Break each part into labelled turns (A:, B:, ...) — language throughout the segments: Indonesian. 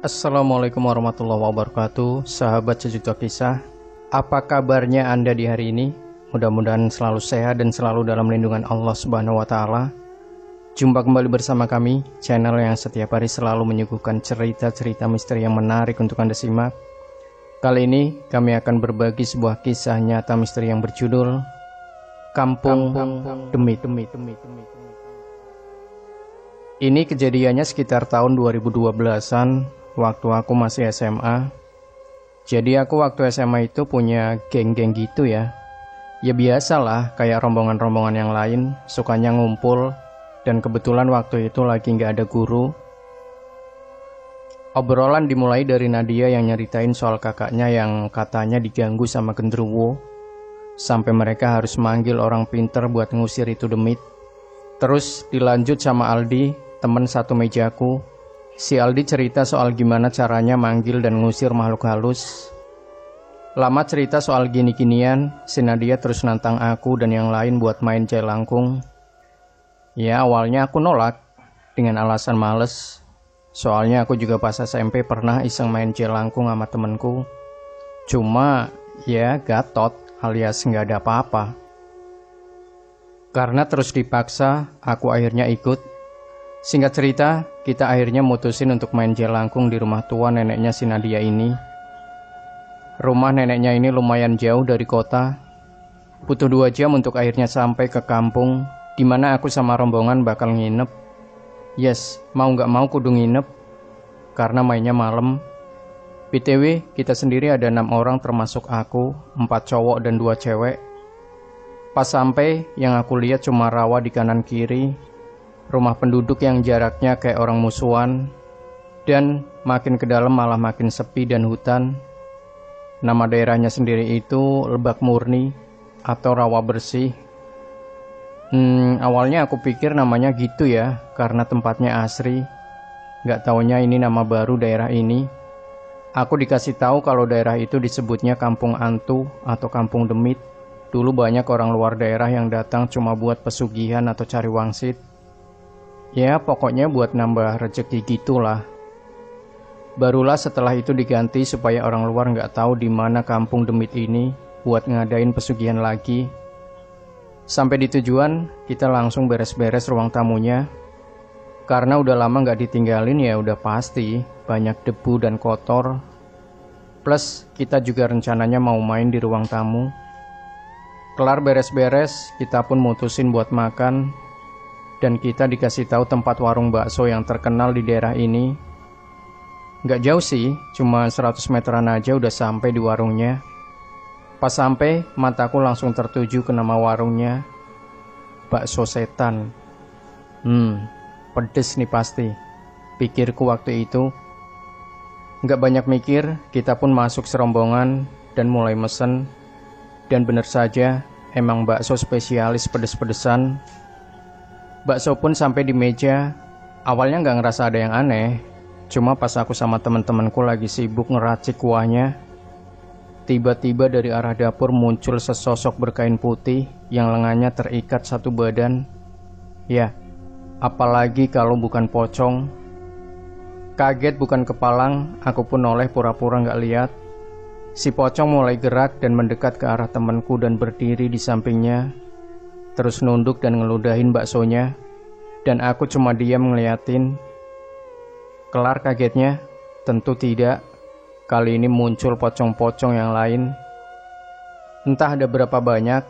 A: Assalamualaikum warahmatullahi wabarakatuh, sahabat sejuta kisah. Apa kabarnya Anda di hari ini? Mudah-mudahan selalu sehat dan selalu dalam lindungan Allah Subhanahu wa Ta'ala. Jumpa kembali bersama kami, channel yang setiap hari selalu menyuguhkan cerita-cerita misteri yang menarik untuk Anda simak. Kali ini kami akan berbagi sebuah kisah nyata misteri yang berjudul Kampung Demit. Ini kejadiannya sekitar tahun 2012-an, waktu aku masih SMA. Jadi aku waktu SMA itu punya geng-geng gitu ya. Ya biasalah, kayak rombongan-rombongan yang lain, sukanya ngumpul. Dan kebetulan waktu itu lagi nggak ada guru. Obrolan dimulai dari Nadia yang nyeritain soal kakaknya yang katanya diganggu sama genderuwo. Sampai mereka harus manggil orang pinter buat ngusir itu demit. Terus dilanjut sama Aldi, temen satu mejaku. Si Aldi cerita soal gimana caranya manggil dan ngusir makhluk halus. Lama cerita soal gini-ginian, si Nadia terus nantang aku dan yang lain buat main jelangkung. Ya awalnya aku nolak dengan alasan males. Soalnya aku juga pas SMP pernah iseng main jelangkung sama temenku. Cuma ya gatot alias nggak ada apa-apa. Karena terus dipaksa, aku akhirnya ikut. Singkat cerita, kita akhirnya mutusin untuk main jelangkung di rumah tua neneknya si Nadia ini. Rumah neneknya ini lumayan jauh dari kota. Butuh 2 jam untuk akhirnya sampai ke kampung, di mana aku sama rombongan bakal nginep. Yes, mau nggak mau kudu nginep, karena mainnya malam. BTW, kita sendiri ada 6 orang termasuk aku, 4 cowok dan 2 cewek. Pas sampai, yang aku lihat cuma rawa di kanan kiri, rumah penduduk yang jaraknya kayak orang musuhan, dan makin ke dalam malah makin sepi dan hutan. Nama daerahnya sendiri itu Lebak Murni atau Rawa Bersih. Awalnya aku pikir namanya gitu ya, karena tempatnya asri. Gak taunya ini nama baru daerah ini. Aku dikasih tahu kalau daerah itu disebutnya Kampung Antu atau Kampung Demit. Dulu banyak orang luar daerah yang datang cuma buat pesugihan atau cari wangsit. Ya pokoknya buat nambah rezeki gitulah. Barulah setelah itu diganti supaya orang luar nggak tahu di mana Kampung Demit ini buat ngadain pesugihan lagi. Sampai di tujuan, kita langsung beres-beres ruang tamunya. Karena udah lama nggak ditinggalin ya udah pasti banyak debu dan kotor. Plus kita juga rencananya mau main di ruang tamu. Kelar beres-beres, kita pun mutusin buat makan. Dan kita dikasih tahu tempat warung bakso yang terkenal di daerah ini. Nggak jauh sih, cuma 100 meteran aja udah sampai di warungnya. Pas sampai, mataku langsung tertuju ke nama warungnya, Bakso Setan. Pedes nih pasti, pikirku waktu itu. Nggak banyak mikir, kita pun masuk serombongan dan mulai mesen. Dan bener saja, emang bakso spesialis pedes-pedesan. Bakso pun sampai di meja. Awalnya nggak ngerasa ada yang aneh. Cuma pas aku sama teman-temanku lagi sibuk ngeracik kuahnya, tiba-tiba dari arah dapur muncul sesosok berkain putih yang lengannya terikat satu badan. Ya, apalagi kalau bukan pocong. Kaget bukan kepalang, aku pun noleh pura-pura nggak lihat. Si pocong mulai gerak dan mendekat ke arah temanku dan berdiri di sampingnya. Terus nunduk dan ngeludahin baksonya. Dan aku cuma diam ngeliatin. Kelar kagetnya? Tentu tidak. Kali ini muncul pocong-pocong yang lain. Entah ada berapa banyak.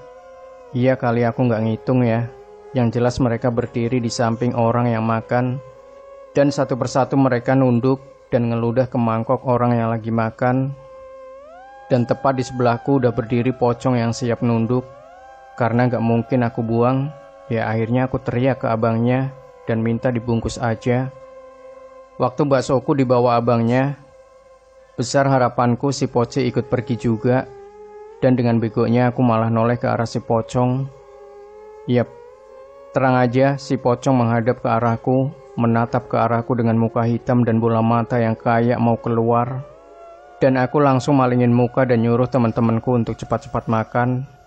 A: Iya kali aku nggak ngitung ya. Yang jelas mereka berdiri di samping orang yang makan. Dan satu persatu mereka nunduk dan ngeludah ke mangkok orang yang lagi makan. Dan tepat di sebelahku udah berdiri pocong yang siap nunduk. Karena gak mungkin aku buang, ya akhirnya aku teriak ke abangnya dan minta dibungkus aja. Waktu baksoku dibawa abangnya, besar harapanku si Poci ikut pergi juga. Dan dengan begonya aku malah noleh ke arah si pocong. Yap, terang aja si pocong menghadap ke arahku, menatap ke arahku dengan muka hitam dan bola mata yang kayak mau keluar. Dan aku langsung malingin muka dan nyuruh teman-temanku untuk cepat-cepat makan.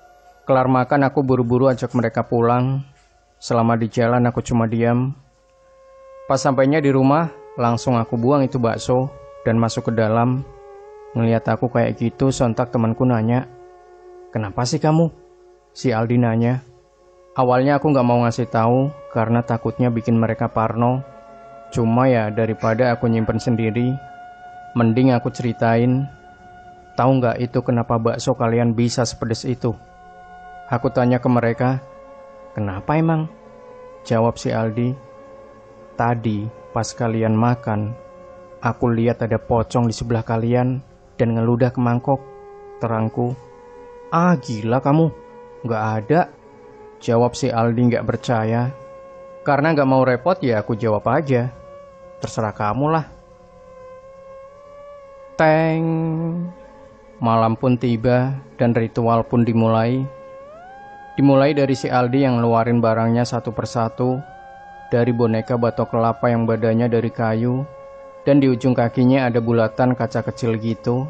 A: Kelar makan aku buru-buru ajak mereka pulang. Selama di jalan aku cuma diam. Pas sampainya di rumah, langsung aku buang itu bakso. dan masuk ke dalam. Ngelihat aku kayak gitu, sontak temanku nanya, "Kenapa sih kamu?" Si Aldi nanya. Awalnya aku gak mau ngasih tahu karena takutnya bikin mereka parno. Cuma ya daripada aku nyimpen sendiri, mending aku ceritain. Tahu gak itu kenapa bakso kalian bisa sepedes itu? Aku tanya ke mereka, "Kenapa emang?" Jawab si Aldi, "Tadi pas kalian makan, aku lihat ada pocong di sebelah kalian dan ngeludah ke mangkok." Terangku. "Ah gila kamu, gak ada." Jawab si Aldi gak percaya. Karena gak mau repot ya aku jawab aja, "Terserah kamu lah." Teng. Malam pun tiba dan ritual pun dimulai. Dimulai dari si Aldi yang ngeluarin barangnya satu persatu. Dari boneka batok kelapa yang badannya dari kayu, dan di ujung kakinya ada bulatan kaca kecil gitu.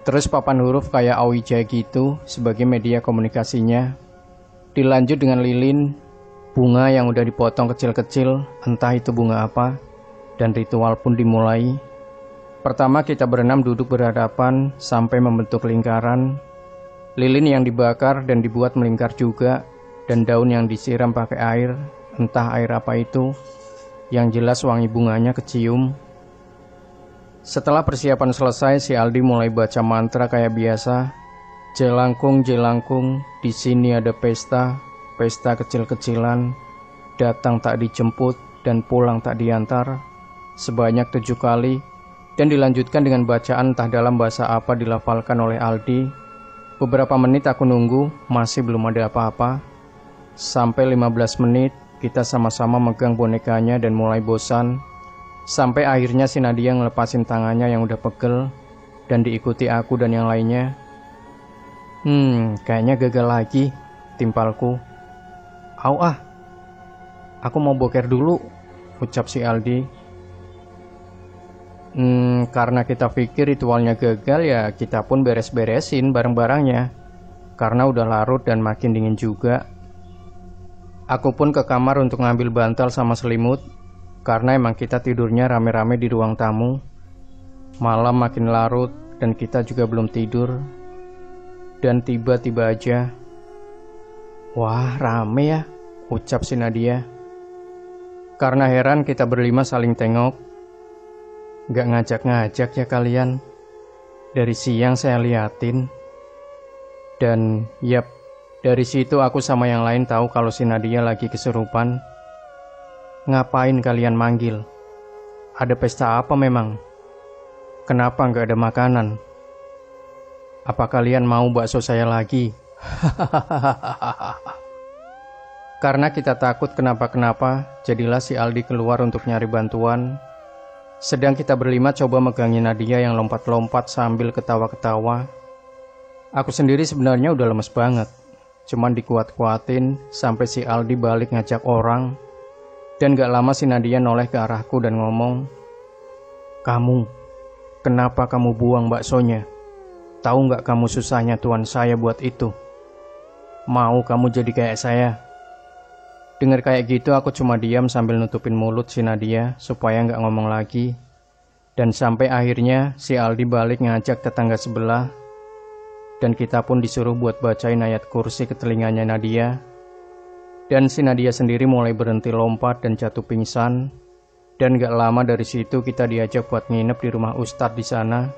A: Terus papan huruf kayak Ouija gitu sebagai media komunikasinya. Dilanjut dengan lilin, bunga yang udah dipotong kecil-kecil, entah itu bunga apa. Dan ritual pun dimulai. Pertama kita berenam duduk berhadapan sampai membentuk lingkaran. Lilin yang dibakar dan dibuat melingkar juga, dan daun yang disiram pakai air, entah air apa itu. Yang jelas wangi bunganya kecium. Setelah persiapan selesai, si Aldi mulai baca mantra kayak biasa. Jelangkung, jelangkung, di sini ada pesta, pesta kecil-kecilan, datang tak dijemput dan pulang tak diantar, sebanyak 7 kali, dan dilanjutkan dengan bacaan entah dalam bahasa apa dilafalkan oleh Aldi. Beberapa menit aku nunggu, masih belum ada apa-apa. Sampai 15 menit, kita sama-sama megang bonekanya dan mulai bosan. Sampai akhirnya si Nadia ngelepasin tangannya yang udah pegel, dan diikuti aku dan yang lainnya. Kayaknya gagal lagi, timpalku. "Au ah, aku mau boker dulu," ucap si Aldi. Karena kita pikir ritualnya gagal ya kita pun beres-beresin barang-barangnya. Karena udah larut dan makin dingin juga. Aku pun ke kamar untuk ngambil bantal sama selimut. Karena emang kita tidurnya rame-rame di ruang tamu. Malam makin larut dan kita juga belum tidur. Dan tiba-tiba aja, "Wah rame ya," ucap si Nadia. Karena heran kita berlima saling tengok. "Gak ngajak-ngajak ya kalian? Dari siang saya liatin." Dan yap, dari situ aku sama yang lain tahu kalau si Nadia lagi kesurupan. "Ngapain kalian manggil? Ada pesta apa memang? Kenapa gak ada makanan? Apa kalian mau bakso saya lagi?" Karena kita takut kenapa-kenapa, jadilah si Aldi keluar untuk nyari bantuan. Sedang kita berlima coba megangin Nadia yang lompat-lompat sambil ketawa-ketawa. Aku sendiri sebenarnya udah lemes banget. Cuman dikuat-kuatin sampai si Aldi balik ngajak orang. Dan gak lama si Nadia noleh ke arahku dan ngomong, "Kamu, kenapa kamu buang baksonya? Tahu gak kamu susahnya tuan saya buat itu? Mau kamu jadi kayak saya?" Dengar kayak gitu aku cuma diam sambil nutupin mulut si Nadia supaya nggak ngomong lagi. Dan sampai akhirnya si Aldi balik ngajak tetangga sebelah. Dan kita pun disuruh buat bacain ayat kursi ke telinganya Nadia. Dan si Nadia sendiri mulai berhenti lompat dan jatuh pingsan. Dan nggak lama dari situ kita diajak buat nginep di rumah Ustadz di sana.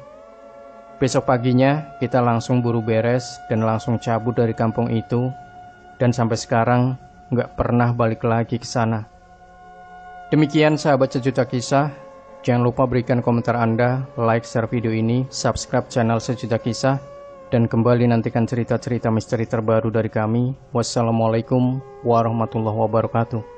A: Besok paginya kita langsung buru beres dan langsung cabut dari kampung itu. Dan sampai sekarang nggak pernah balik lagi ke sana. Demikian sahabat Sejuta Kisah. Jangan lupa berikan komentar Anda, like, share video ini, subscribe channel Sejuta Kisah, dan kembali nantikan cerita-cerita misteri terbaru dari kami. Wassalamualaikum warahmatullahi wabarakatuh.